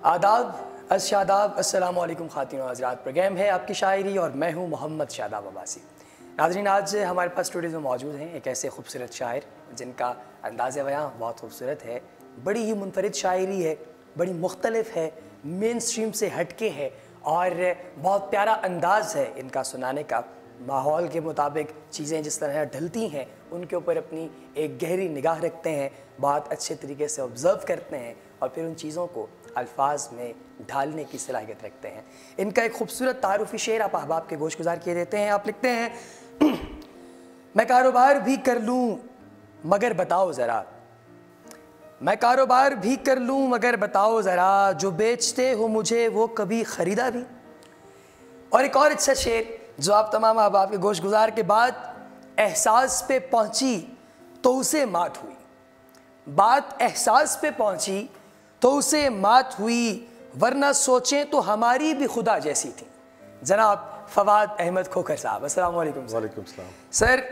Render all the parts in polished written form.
आदाब शादाब अस्सलामु अलैकुम ख़ातिन व हज़रात। प्रोग्राम है आपकी शायरी और मैं हूँ मोहम्मद शादाब अब्बासी। नाज़रीन, आज हमारे पास स्टूडियो में मौजूद हैं एक ऐसे खूबसूरत शायर जिनका अंदाज़ बयां बहुत खूबसूरत है, बड़ी ही मुनफरिद शायरी है, बड़ी मुख्तलिफ है, मेन स्ट्रीम से हटके है और बहुत प्यारा अंदाज़ है इनका सुनाने का। माहौल के मुताबिक चीज़ें जिस तरह ढलती हैं उनके ऊपर अपनी एक गहरी निगाह रखते हैं, बहुत अच्छे तरीके से ऑब्ज़र्व करते हैं और फिर उन चीज़ों को अल्फाज में ढालने की सलाहियत रखते हैं। इनका एक खूबसूरत तारुफ़ी शेर आप अहबाब के गोश गुजार किए देते हैं। आप लिखते हैं, मैं कारोबार भी कर लूँ मगर बताओ ज़रा, मैं कारोबार भी कर लूँ मगर बताओ ज़रा, जो बेचते हो मुझे वो कभी ख़रीदा भी। और एक और अच्छा शेर जो आप तमाम अहबाब के गोश गुजार के बाद, एहसास पे पहुँची तो उसे मात हुई, बात एहसास पे पहुँची तो उसे मात हुई, वरना सोचें तो हमारी भी खुदा जैसी थी। जनाब फवाद अहमद खोखर साहब, अस्सलाम वालेकुम। वालेकुम सलाम। सर,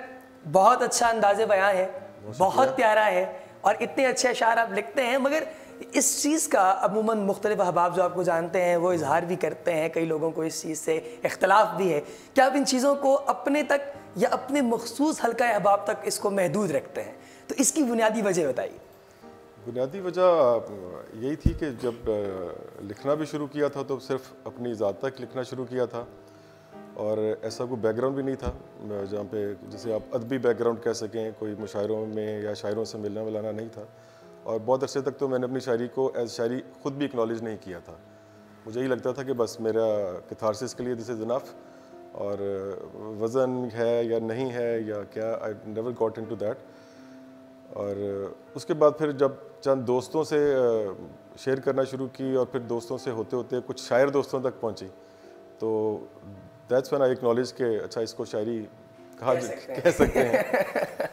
बहुत अच्छा अंदाज़े बयां है, बहुत प्यारा है और इतने अच्छे अशार आप लिखते हैं, मगर इस चीज़ का अमूमन मुख्तलिफ अहबाब जो आपको जानते हैं वो इजहार भी करते हैं, कई लोगों को इस चीज़ से इख्तलाफ भी है। क्या आप इन चीज़ों को अपने तक या अपने मखसूस हल्का अहबाब तक इसको महदूद रखते हैं? तो इसकी बुनियादी वजह बताइए। बुनियादी वजह यही थी कि जब लिखना भी शुरू किया था तो सिर्फ अपनी ज़ात तक लिखना शुरू किया था और ऐसा कोई बैकग्राउंड भी नहीं था जहाँ पे जिसे आप अदबी बैकग्राउंड कह सकें, कोई मुशायरों में या शायरों से मिलना मिलाना नहीं था। और बहुत अरसे तक तो मैंने अपनी शायरी को एज शायरी ख़ुद भी एक्नॉलेज नहीं किया था। मुझे यही लगता था कि बस मेरा कैथारसिस के लिए दिस इज़ इनफ, और वज़न है या नहीं है या क्या, I never got into that. और उसके बाद फिर जब चंद दोस्तों से शेयर करना शुरू की और फिर दोस्तों से होते होते कुछ शायर दोस्तों तक पहुंची, तो दैट्स व्हेन आई एक्नॉलेज के अच्छा इसको शायरी कह सकते हैं।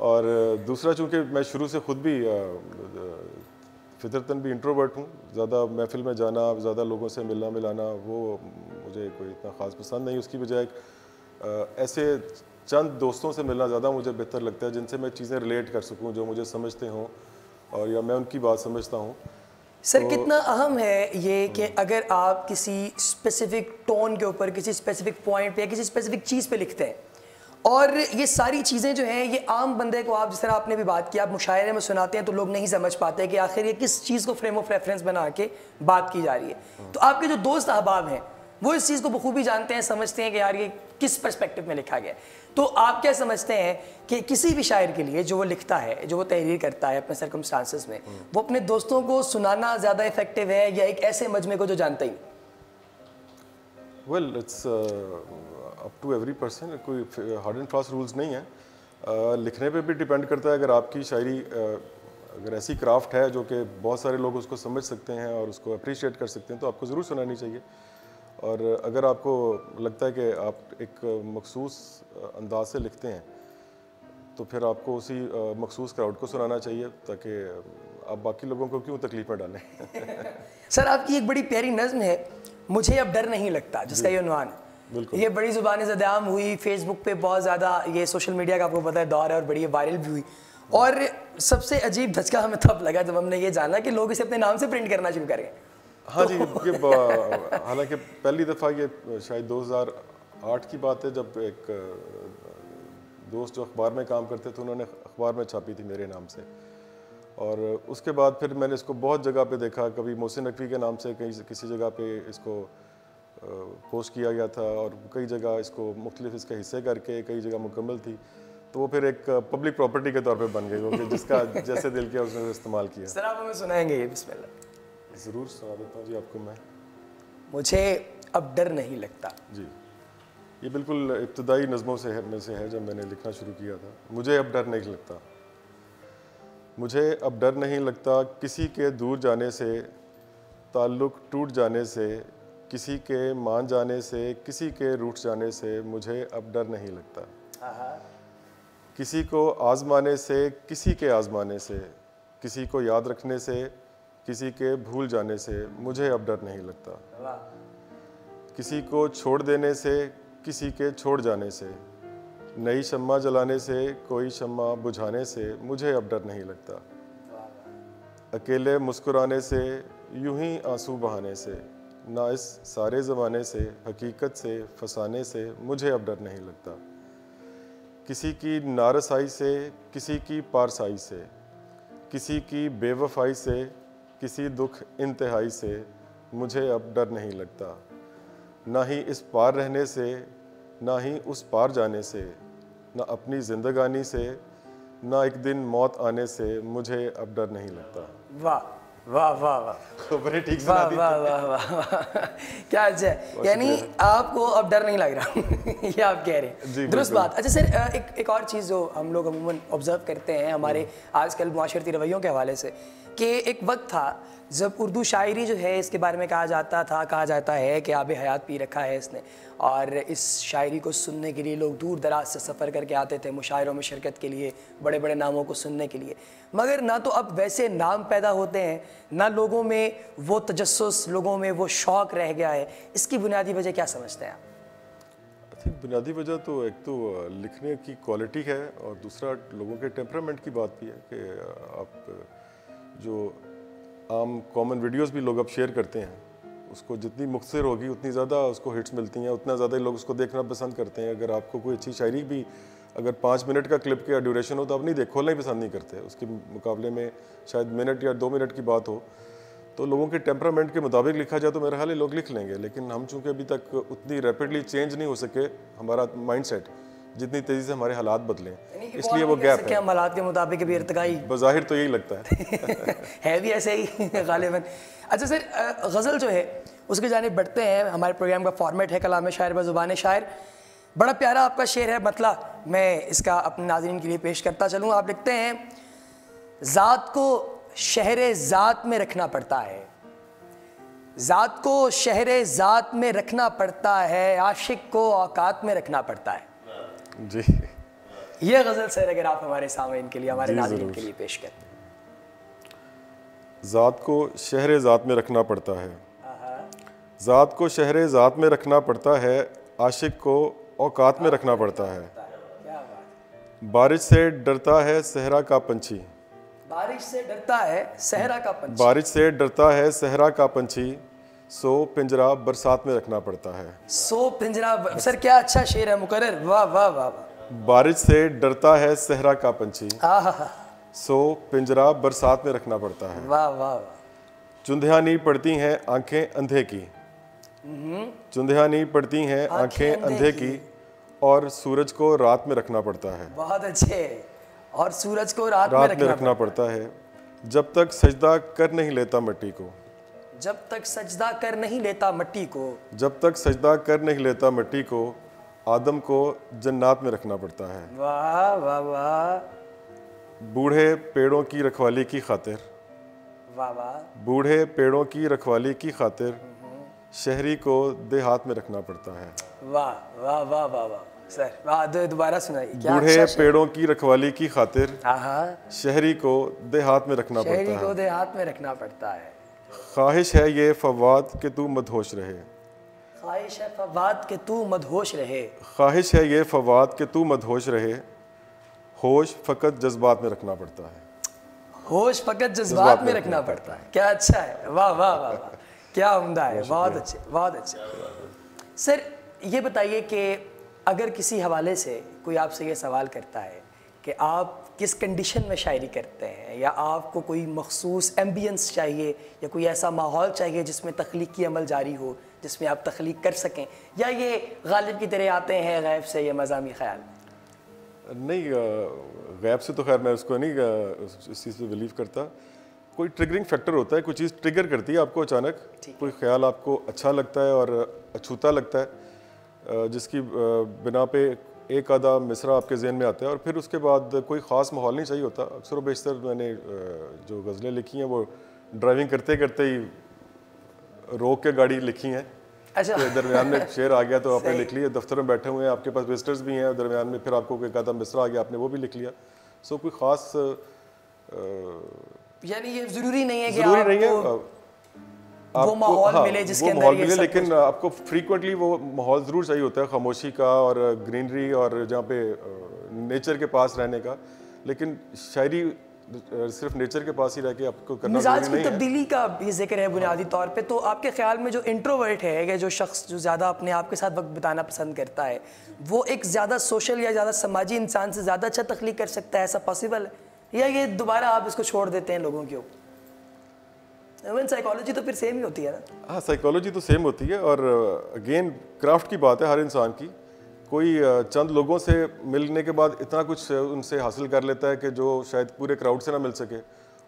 और दूसरा, चूँकि मैं शुरू से ख़ुद भी फितरतन भी इंट्रोवर्ट हूँ, ज़्यादा महफिल में जाना, ज़्यादा लोगों से मिलना मिलाना वो मुझे कोई इतना ख़ास पसंद नहीं। उसकी बजाय ऐसे चंद दोस्तों से मिलना ज़्यादा मुझे बेहतर लगता है जिनसे मैं चीज़ें रिलेट कर सकूं, जो मुझे समझते हों और या मैं उनकी बात समझता हूं। सर, तो कितना अहम है ये कि अगर आप किसी स्पेसिफिक टोन के ऊपर, किसी स्पेसिफिक पॉइंट पे या किसी स्पेसिफिक चीज़ पे लिखते हैं और ये सारी चीज़ें जो हैं ये आम बंदे को, आप जिस तरह आपने भी बात की, आप मुशायरे में सुनाते हैं तो लोग नहीं समझ पाते कि आखिर ये किस चीज़ को फ्रेम ऑफ रेफरेंस बना के बात की जा रही है। तो आपके जो दोस्त अहबाब हैं वो इस चीज़ को बखूबी जानते हैं, समझते हैं कि यार ये किस पर्सपेक्टिव में लिखा गया है। तो आप क्या समझते हैं कि किसी भी शायर के लिए जो वो लिखता है, जो वो तहरीर करता है अपने सर्कमस्टांसेस में, वो अपने दोस्तों को सुनाना ज़्यादा इफेक्टिव है या एक ऐसे मजमे को जो जानते ही? Well, it's up to every person, कोई हार्ड एंड फास्ट रूल्स नहीं है। लिखने पे भी डिपेंड करता है। अगर आपकी शायरी अगर ऐसी क्राफ्ट है जो कि बहुत सारे लोग उसको समझ सकते हैं और उसको अप्रिशिएट कर सकते हैं तो आपको ज़रूर सुनानी चाहिए। और अगर आपको लगता है कि आप एक मखसूस अंदाज से लिखते हैं तो फिर आपको उसी मखसूस क्राउड को सुनाना चाहिए, ताकि आप बाकी लोगों को क्यों तकलीफ में डालें। सर, आपकी एक बड़ी प्यारी नज़्म है, मुझे अब डर नहीं लगता, जिसका ये उन्वान है। ये बड़ी ज़ुबान ज़दाम हुई, फेसबुक पे बहुत ज़्यादा, ये सोशल मीडिया का आपको पता है दौर है और बड़ी वायरल भी हुई। और सबसे अजीब धचका हमें तब लगा जब हमने ये जाना कि लोग इसे अपने नाम से प्रिंट करना शुरू करें। हाँ जी, ये हालांकि पहली दफ़ा ये शायद 2008 की बात है जब एक दोस्त जो अखबार में काम करते थे उन्होंने अखबार में छापी थी मेरे नाम से। और उसके बाद फिर मैंने इसको बहुत जगह पे देखा, कभी मोहसिन नकवी के नाम से कहीं किसी जगह पे इसको पोस्ट किया गया था और कई जगह इसको मुख्तलिफ इसके हिस्से करके कई जगह मुकम्मल थी, तो वो फिर एक पब्लिक प्रॉपर्टी के तौर पे बन गई, क्योंकि जिसका जैसे दिल किया उसने इस्तेमाल किया। सर, आप हमें सुनाएंगे ये? बिस्मिल्लाह। ज़रूर सुना देता हूँ जी आपको मैं। मुझे अब डर नहीं लगता जी, ये बिल्कुल इब्तदाई नज़मों से में से है जब मैंने लिखना शुरू किया था। मुझे अब डर नहीं लगता, मुझे अब डर नहीं लगता किसी के दूर जाने से, ताल्लुक़ टूट जाने से, किसी के मान जाने से, किसी के रूठ जाने से मुझे अब डर नहीं लगता। किसी को आज़माने से, किसी के आज़माने से, किसी को याद रखने से, किसी के भूल जाने से मुझे अब डर नहीं लगता। किसी को छोड़ देने से, किसी के छोड़ जाने से, नई शम्मा जलाने से, कोई शम्मा बुझाने से मुझे अब डर नहीं लगता। अकेले मुस्कुराने से, यूं ही आंसू बहाने से, ना इस सारे ज़माने से, हकीकत से फसाने से मुझे अब डर नहीं लगता। किसी की नारसाई से, किसी की पारसाई से, किसी की बेवफाई से, किसी दुख इंतहाई से मुझे अब डर नहीं लगता। ना ही इस पार रहने से, ना ही उस पार जाने से, ना अपनी ज़िंदगानी से, ना एक दिन मौत आने से मुझे अब डर नहीं लगता। वाह वाह वाह वाह, खबरें ठीक से वाह वाह वाह वाह वाह, क्या अच्छा है, यानी आपको अब डर नहीं लग रहा ये आप कह रहे हैं, दुरुस्त बात। अच्छा सर, एक और चीज़ जो हम लोग अमूमन ऑब्जर्व करते हैं हमारे आजकल मुआशरती रवैयों के हवाले से, कि एक वक्त था जब उर्दू शायरी जो है इसके बारे में कहा जाता है कि आब हयात पी रखा है इसने, और इस शायरी को सुनने के लिए लोग दूर दराज से सफ़र करके आते थे मुशायरों में शिरकत के लिए, बड़े बड़े नामों को सुनने के लिए। मगर ना तो अब वैसे नाम पैदा होते हैं, ना लोगों में वो तजस्सुस, लोगों में वो शौक़ रह गया है। इसकी बुनियादी वजह क्या समझते हैं आप? आई थिंक बुनियादी वजह तो एक तो लिखने की क्वालिटी है, और दूसरा लोगों के टेम्परामेंट की बात भी है कि आप जो आम कॉमन वीडियोस भी लोग अब शेयर करते हैं, उसको जितनी मुख्तसर होगी उतनी ज़्यादा उसको हिट्स मिलती हैं, उतना ज़्यादा लोग उसको देखना पसंद करते हैं। अगर आपको कोई अच्छी शायरी भी अगर 5 मिनट का क्लिप का ड्यूरेशन हो तो आप नहीं खोलना ही पसंद नहीं करते, उसके मुकाबले में शायद मिनट या 2 मिनट की बात हो तो लोगों के टेम्परामेंट के मुताबिक लिखा जाए तो मेरा ख्याल है लोग लिख लेंगे। लेकिन हम चूँकि अभी तक उतनी रैपिडली चेंज नहीं हो सके हमारा माइंडसेट, जितनी तेज़ी से हमारे हालात बदलें, इसलिए वो गैप है। हम हालात के मुताबिक भी इर्तिकाई बज़ाहिर तो यही लगता है है भी ऐसे ही गालिबन। अच्छा सर, गज़ल जो है उसकी जानिब बढ़ते हैं। हमारे प्रोग्राम का फॉर्मेट है कलाम शायर व ज़ुबान शायर। बड़ा प्यारा आपका शेर है, मतलब मैं इसका अपने नाज़रीन के लिए पेश करता चलूँ। आप लिखते हैं, ज़ात को शहरे ज़ात में रखना पड़ता है, ज़ात को शहरे ज़ात में रखना पड़ता है, आशिक को औकात में रखना पड़ता है। जी, ये गज़ल सर अगर आप हमारे सामईन के लिए, हमारे नाज़रीन के लिए पेश करें। ज़ात को शहरे ज़ात में रखना पड़ता है, ज़ात को शहरे ज़ात में रखना पड़ता है, आशिक को औकात में रखना पड़ता है। क्या बात। बारिश से डरता है सहरा का पंछी, बारिश से डरता है सहरा का पंछी, बारिश से डरता है सहरा का पंछी, सो पिंजरा बरसात में रखना पड़ता है। सो पिंजरा, सर क्या अच्छा शेर है मुकर्रर, वाह वाह वाह वाह। बारिश से डरता है सहरा का पंछी, आहा, सो पिंजरा बरसात में रखना पड़ता है। वाह वाह वाह। चुंधियाँ नहीं पड़ती हैं आंखें अंधे की, चुंधियाँ नहीं पड़ती हैं आंखें अंधे की, और सूरज को रात में रखना पड़ता है। बहुत अच्छे, और सूरज को रात में रखना पड़ता है। जब तक सजदा कर नहीं लेता मिट्टी को, जब तक सजदा कर नहीं लेता मिट्टी को, जब तक सजदा कर नहीं लेता मिट्टी को, आदम को जन्नात में रखना पड़ता है। वाह वाह वाह। बूढ़े पेड़ों की रखवाली की खातिर, वाह वाह। बूढ़े पेड़ों की रखवाली की खातिर, शहरी को देहात में रखना पड़ता है। वाह वाह वाह वाह वाह सर, वाह, दोबारा सुनाइए। बूढ़े पेड़ों की रखवाली की खातिर, हाँ, शहरी को देहात में रखना पड़ता है। शहरी को देहात में रखना पड़ता है। ख्वाहिश है ये फवाद के तू मदहोश रहे, ख्वाहिश है फवाद के तू मदहोश रहे, ख्वाहिश है ये फवाद के तू मदहोश रहे, होश फ़कत जज्बात में रखना पड़ता है। होश फ़कत जज्बात में रखना पड़ता है। क्या अच्छा है, वाह वाह वाह वाह, क्या उम्दा है, बहुत अच्छे बहुत अच्छे। सर ये बताइए कि अगर किसी हवाले से कोई आपसे ये सवाल करता है कि आप किस कंडीशन में शायरी करते हैं, या आपको कोई मखसूस एम्बियंस चाहिए, या कोई ऐसा माहौल चाहिए जिसमें तख्लीकी अमल जारी हो, जिसमें आप तख्लीक कर सकें, या ये गालिब की तरह आते हैं गैब से ये मज़ामी ख्याल? नहीं, गैब से तो खैर मैं उसको नहीं इस चीज़ पे बिलीव करता। कोई ट्रिगरिंग फैक्टर होता है, कोई चीज़ ट्रिगर करती है आपको अचानक, कोई ख्याल आपको अच्छा लगता है और अछूता लगता है, जिसकी बिना पे एक आधा मिसरा आपके जहन में आता है, और फिर उसके बाद कोई ख़ास माहौल नहीं चाहिए होता। अक्सर व बेशतर मैंने जो गज़लें लिखी हैं वो ड्राइविंग करते करते ही रोक के गाड़ी लिखी हैं। अच्छा, दरमियान में शेर आ गया तो आपने लिख लिया, दफ्तर में बैठे हुए हैं, आपके पास विजिटर्स भी हैं, दरमियान में फिर आपको कोई आधा मिसरा आ गया, आपने वो भी लिख लिया। सो कोई ख़ास यानी ये ज़रूरी नहीं है कि ज़रूरी नहीं है वो माहौल मिले जिसके अंदर ये सब, लेकिन आपको फ्रीक्वेंटली वो माहौल ज़रूर चाहिए होता है, खामोशी का और ग्रीनरी और जहाँ पे नेचर के पास रहने का। लेकिन शायरी सिर्फ नेचर के पास ही रह के आपको करना मिजाज जरूरी की नहीं है। तब्दीली का भी जिक्र है बुनियादी तौर पे, तो आपके ख्याल में जो इंट्रोवर्ट है या जो शख्स जो ज़्यादा अपने आप के साथ वक्त बिताना पसंद करता है, वो एक ज़्यादा सोशल या ज़्यादा समाजी इंसान से ज़्यादा अच्छा तख्लीक कर सकता है, ऐसा पॉसिबल है, या ये दोबारा आप इसको छोड़ देते हैं लोगों के ऊपर? साइकोलॉजी तो फिर सेम ही होती है ना? हाँ, साइकोलॉजी तो सेम होती है, और अगेन क्राफ्ट की बात है हर इंसान की। कोई चंद लोगों से मिलने के बाद इतना कुछ उनसे हासिल कर लेता है कि जो शायद पूरे क्राउड से ना मिल सके,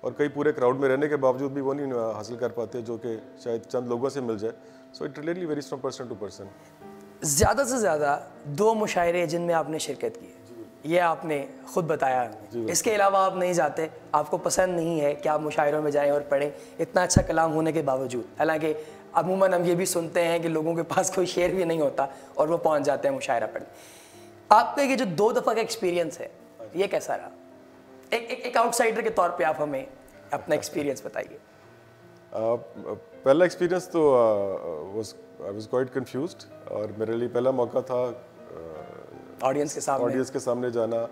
और कई पूरे क्राउड में रहने के बावजूद भी वो नहीं हासिल कर पाते जो कि शायद चंद लोगों से मिल जाए। So it really varies from person to person. ज़्यादा से ज़्यादा 2 मुशायरे जिनमें आपने शिरकत की है, ये आपने खुद बताया, इसके अलावा आप नहीं जाते, आपको पसंद नहीं है कि आप मुशायरों में जाएं और पढ़ें, इतना अच्छा कलाम होने के बावजूद। हालांकि अमूमन हम ये भी सुनते हैं कि लोगों के पास कोई शेर भी नहीं होता और वो पहुंच जाते हैं मुशायरा पढ़ने। आपका ये जो 2 दफ़ा का एक्सपीरियंस है, ये कैसा रहा? एक आउटसाइडर के तौर पे आप हमें अपना एक्सपीरियंस बताइए। पहला एक्सपीरियंस तो आई वाज क्वाइट कंफ्यूज्ड, और मेरे लिए पहला मौका था ऑडियंस के सामने जाना।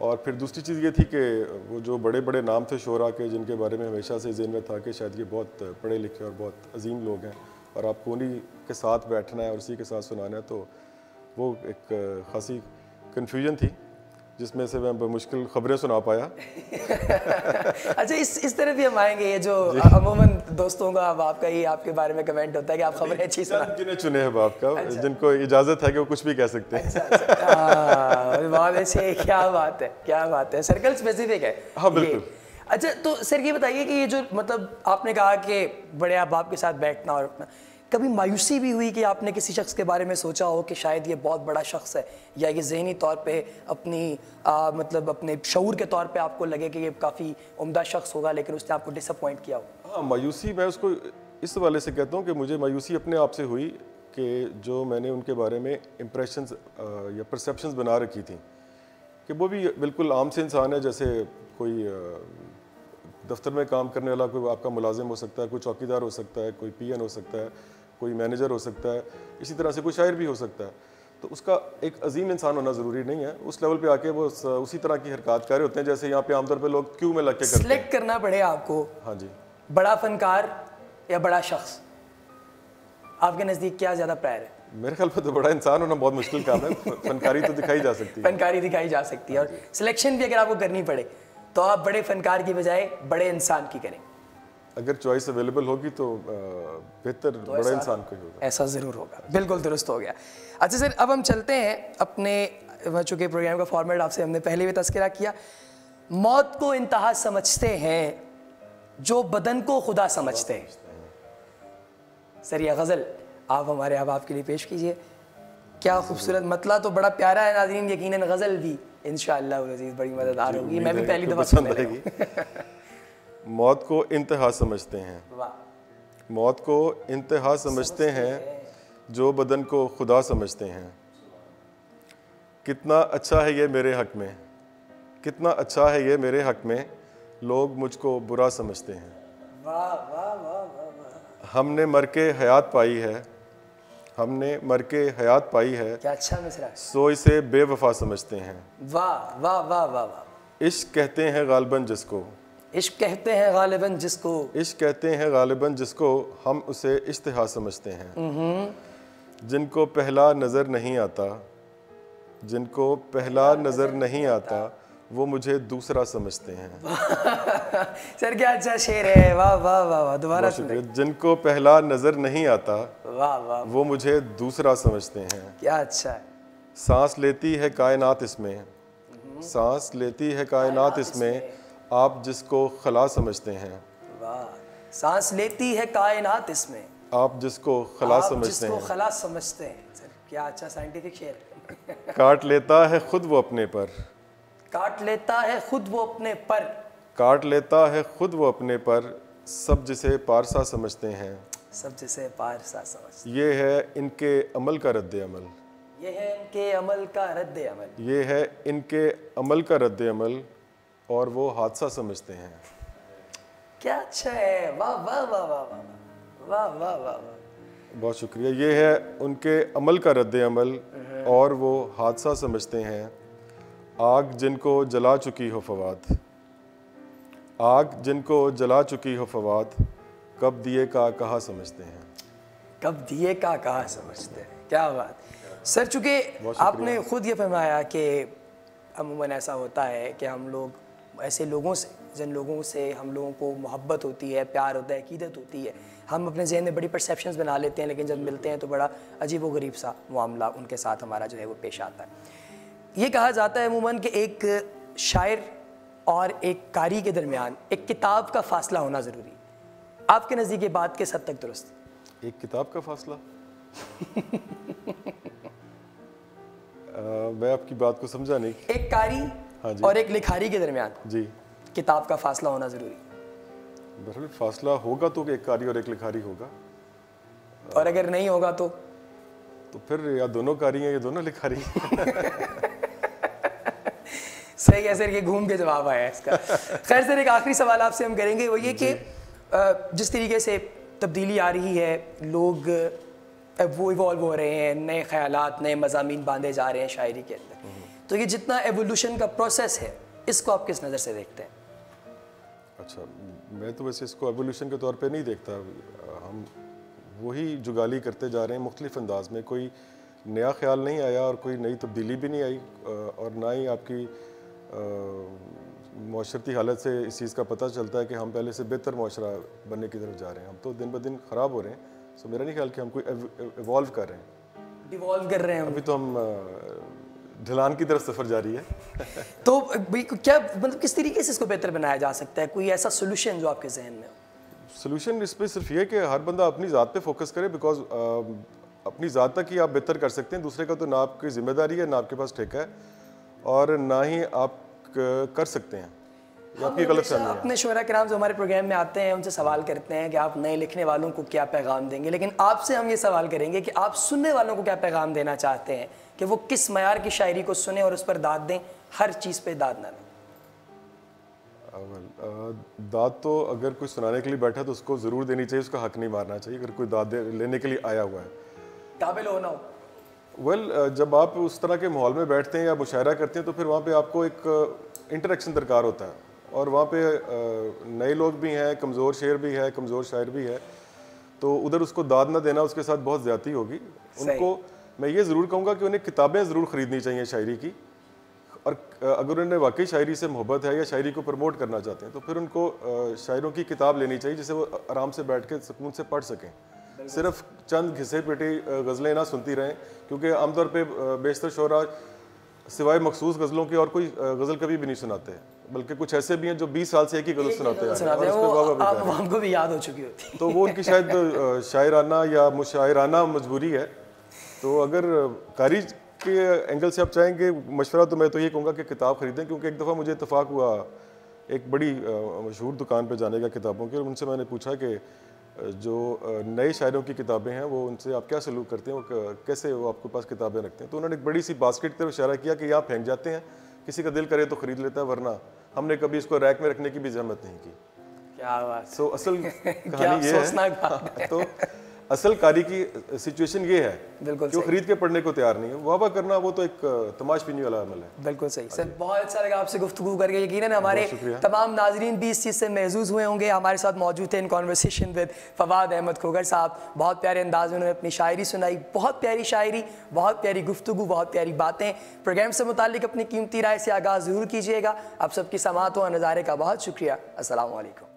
और फिर दूसरी चीज़ ये थी कि वो जो बड़े बड़े नाम थे शोरा के, जिनके बारे में हमेशा से ज़हन में था कि शायद ये बहुत पढ़े लिखे और बहुत अजीम लोग हैं, और आपको उन्हीं के साथ बैठना है और उसी के साथ सुनाना है, तो वो एक खासी कन्फ्यूजन थी जिसमें से मैं मुश्किल खबरें सुना पाया। अच्छा, इस तरह भी हम आएंगे। ये जो अमूमन दोस्तों का आपका ही आपके बारे में कमेंट होता है कि आप खबरें अच्छी सुनाते हैं। जिन्हें चुने हैं बाप का, जिनको इजाज़त है कि वो कुछ भी कह सकते हैं। बहुत अच्छे, क्या बात है, सर्कल स्पेसिफिक है। हाँ, बिल्कुल। अच्छा, तो सर ये बताइए कि ये जो मतलब आपने कहा कि बड़े आप के साथ बैठना और उठना, कभी मायूसी भी हुई कि आपने किसी शख्स के बारे में सोचा हो कि शायद ये बहुत बड़ा शख्स है, या ये ज़हनी तौर पे अपनी मतलब अपने शऊर के तौर पे आपको लगे कि ये काफ़ी उम्दा शख्स होगा, लेकिन उसने आपको डिसअपॉइंट किया हो? हाँ, मायूसी मैं उसको इस हवाले से कहता हूँ कि मुझे मायूसी अपने आप से हुई कि जो मैंने उनके बारे में इम्प्रेशंस या परसेप्शंस बना रखी थी कि वो भी बिल्कुल आम से इंसान है, जैसे कोई दफ्तर में काम करने वाला कोई आपका मुलाजिम हो सकता है, कोई चौकीदार हो सकता है, कोई पीएन हो सकता है, कोई मैनेजर हो सकता है, इसी तरह से कोई शायर भी हो सकता है। तो उसका एक अजीम इंसान होना ज़रूरी नहीं है। उस लेवल पे आके वो उसी तरह की हरकत कर रहे होते हैं जैसे यहाँ पे आमतौर पे लोग क्यू में लग के करते हैं। सिलेक्ट करना पड़े आपको। हाँ जी, बड़ा फनकार या बड़ा शख्स, आपके नज़दीक क्या ज़्यादा प्यार है? मेरे ख्याल में तो बड़ा इंसान होना बहुत मुश्किल काम है। फनकारी तो दिखाई जा सकती है, फनकारी दिखाई जा सकती है, और सिलेक्शन भी अगर आपको करनी पड़े तो आप बड़े फनकार की बजाय बड़े इंसान की करें। अगर चॉइस अवेलेबल होगी तो बेहतर तो बड़ा इंसान को ही होगा। ऐसा ज़रूर होगा, बिल्कुल दुरुस्त हो गया। अच्छा सर, अब हम चलते हैं अपने, चूँकि प्रोग्राम का फॉर्मेट आपसे हमने पहले भी तस्करा किया, मौत को इंतहा समझते हैं जो बदन को खुदा समझते हैं। सर ये गज़ल आप हमारे आपके लिए पेश कीजिए। क्या खूबसूरत मतला, तो बड़ा प्यारा है नाज़रीन, यकीनन गज़ल भी इंशाअल्लाह अज़ीज़ बड़ी मददगार होगी। मैं भी पहली दफ़ा पसंद आएगी। मौत को इंतहा समझते हैं, मौत को इंतहा समझते हैं जो बदन को खुदा समझते हैं। कितना अच्छा है ये मेरे हक़ में, कितना अच्छा है ये मेरे हक़ में, लोग मुझको बुरा समझते हैं। वाह वाह वाह वाह, हमने मर के हयात पाई है, हमने मर के हयात पाई है, क्या अच्छा मिसरा है। सो इसे बेवफा समझते हैं। वाह वाह वाह वाह वाह। इश्क कहते हैं गालिबन जिसको, इश्क कहते हैं गालिबन जिसको, इश्क कहते हैं गालिबन जिसको, हम उसे इश्तिहा समझते हैं। जिनको पहला नज़र नहीं आता, जिनको पहला नज़र नहीं आता, वो मुझे दूसरा समझते हैं। सर क्या अच्छा शेर है, वाह वाह वाह वाह, दोबारा सुनिए। जिनको पहला नज़र नहीं आता, वाह वाह, वो मुझे दूसरा समझते हैं। क्या अच्छा है। सांस लेती है कायनात इसमें, सांस लेती है कायनात इसमें, आप जिसको खला समझते हैं। वाह, सांस लेती है कायनात इसमें, आप जिसको खला आप समझते जिसको हैं। खला समझते हैं। सर क्या अच्छा साइंटिफिक शेर। काट लेता है खुद वो अपने पर, काट लेता है खुद वो अपने पर, काट लेता है खुद वो अपने पर, सब जिसे पारसा समझते हैं। सब जिसे पारसा समझते ये है इनके अमल का रद्द अमल, हैं। ये है इनके अमल का रद्द अमल, ये है इनके अमल का रद्द अमल, और वो हादसा समझते हैं। क्या अच्छा है। वाह वाह वाह वाह वाह वाह वाह वाह। बहुत शुक्रिया। ये है उनके अमल का रद्द अमल, और वो हादसा समझते हैं। आग जिनको जला चुकी हो फवाद, आग जिनको जला चुकी हो फवाद, कब दिए का कहा समझते हैं। कब दिए का कहा समझते हैं, क्या बात सर। चूँकि आपने खुद ये फरमाया कि अमूमन ऐसा होता है कि हम लोग ऐसे लोगों से, जिन लोगों से हम लोगों को मोहब्बत होती है, प्यार होता है, अकीदत होती है, हम अपने जहन में बड़ी परसेप्शंस बना लेते हैं, लेकिन जब मिलते हैं तो बड़ा अजीब व गरीब सा मामला उनके साथ हमारा जो है वो पेश आता है। ये कहा जाता है अमूमन कि एक शायर और एक कारी के दरमियान एक किताब का फासला होना ज़रूरी है। आपके नज़दीक ये बात किस हद तक दुरुस्त? एक किताब का फासला मैं आपकी बात को समझा नहीं। एक कारी हाँ जी। और एक लिखारी के दरमियान जी किताब का फासला होना ज़रूरी। बहरहाल फासला होगा तो एक कारी और एक लिखारी होगा, और अगर नहीं होगा तो फिर या दोनों कारी हैं या दोनों लिखारी सही है सर, ये घूम के जवाब आया है इसका। खैर सर, एक आखिरी सवाल आपसे हम करेंगे, वो ये कि जिस तरीके से तब्दीली आ रही है, लोग वो इवॉल्व हो रहे हैं, नए ख्यालात, नए मज़ामीन बांधे जा रहे हैं शायरी के अंदर, तो ये जितना एवोल्यूशन का प्रोसेस है, इसको आप किस नज़र से देखते हैं? अच्छा, मैं तो वैसे इसको एवोल्यूशन के तौर पे नहीं देखता। हम वही जुगाली करते जा रहे हैं मुख्तलिफ अंदाज में, कोई नया ख्याल नहीं आया और कोई नई तब्दीली भी नहीं आई, और ना ही आपकी माशरती हालत से इस चीज़ का पता चलता है कि हम पहले से बेहतर माशरा बनने की तरफ जा रहे हैं। हम तो दिन ब दिन ख़राब हो रहे हैं। सो मेरा नहीं ख्याल कि हम कोई इवॉल्व कर रहे हैं, डिवॉल्व कर रहे हैं। अभी तो हम ढलान की तरफ सफ़र जारी है तो क्या मतलब किस तरीके से इसको बेहतर बनाया जा सकता है? कोई ऐसा सोल्यूशन जो आपके जहन में हो? सोल्यूशन इस पर सिर्फ ये कि हर बंदा अपनी ज़ात पे फोकस करे, बिकॉज अपनी ज़ात तक ही आप बेहतर कर सकते हैं। दूसरे का तो ना आपकी जिम्मेदारी है, ना आपके पास ठेका है, और ना ही आप कर सकते हैं। ये आपकी गलत फहमी है। अपने शुरा किराम जो हमारे प्रोग्राम में आते हैं उनसे सवाल करते हैं कि आप नए लिखने वालों को क्या पैगाम देंगे, लेकिन आपसे हम ये सवाल करेंगे कि आप सुनने वालों को क्या पैगाम देना चाहते हैं कि वो किस मयार की शायरी को सुने और उस पर दाद दें, हर चीज़ पे दाद ना दें। दाद तो अगर कोई सुनाने के लिए बैठा तो उसको ज़रूर देनी चाहिए, उसका हक नहीं मारना चाहिए अगर कोई दाद लेने के लिए आया हुआ है। काबिल होना हो। जब आप उस तरह के माहौल में बैठते हैं या मुशायरा करते हैं तो फिर वहाँ पे आपको एक इंटरेक्शन दरकार होता है, और वहाँ पे नए लोग भी हैं, कमज़ोर शेर भी है, कमज़ोर शायर भी है, तो उधर उसको दाद ना देना उसके साथ बहुत ज़्यादती होगी। उनको मैं ये ज़रूर कहूँगा कि उन्हें किताबें ज़रूर ख़रीदनी चाहिए शायरी की, और अगर उन्हें वाकई शायरी से मोहब्बत है या शायरी को प्रमोट करना चाहते हैं तो फिर उनको शायरों की किताब लेनी चाहिए जिसे वो आराम से बैठ के सुकून से पढ़ सकें। सिर्फ चंद घिसे पिटी गज़लें ना सुनती रहें, क्योंकि आमतौर पे बेशतर शोरा सिवाय मखसूस गज़लों की और कोई गज़ल कभी भी नहीं सुनाते, बल्कि कुछ ऐसे भी हैं जो 20 साल से एक ही गज़ल सुनाते हैं, हमको भी याद हो चुकी होती। तो वो उनकी शायद शायराना या मुशायराना मजबूरी है। तो अगर कारी के एंगल से आप चाहेंगे मशवरा, तो मैं तो ये कहूँगा कि किताब ख़रीदें, क्योंकि एक दफ़ा मुझे इत्तेफाक हुआ एक बड़ी मशहूर दुकान पर जाने का किताबों की, और उनसे मैंने पूछा कि जो नए शायरों की किताबें हैं वो उनसे आप क्या सलूक करते हैं, वो कैसे वो आपके पास किताबें रखते हैं। तो उन्होंने एक बड़ी सी बास्केट की तरफ इशारा किया कि यहाँ फेंक जाते हैं, किसी का दिल करे तो ख़रीद लेता है, वरना हमने कभी इसको रैक में रखने की भी जहमत नहीं की। क्या बात। सो असल कहानी ये है तो असल कारी की सिचुएशन ये है बिल्कुल कि वो खरीद के पढ़ने को तैयार नहीं है। वाह वाह करना वो तो एक तमाशबीनी वाला अमल है। बिल्कुल सही सर, बहुत अच्छा लगा आपसे गुफ्तगू करके। यकीनन हमारे तमाम नाजरीन भी इस चीज़ से महजूज हुए होंगे। हमारे साथ मौजूद थे in conversation with Fawad Ahmed Khogar sahab. बहुत प्यारे अंदाज में उन्होंने अपनी शायरी सुनाई, बहुत प्यारी शायरी, बहुत प्यारी गुफ्तगू, बहुत प्यारी बातें। प्रोग्राम से मुताल्लिक अपनी कीमती राय से आगाज़ ज़रूर कीजिएगा। आप सबकी समात व नज़ारे का बहुत शुक्रिया। अस्सलाम वालेकुम।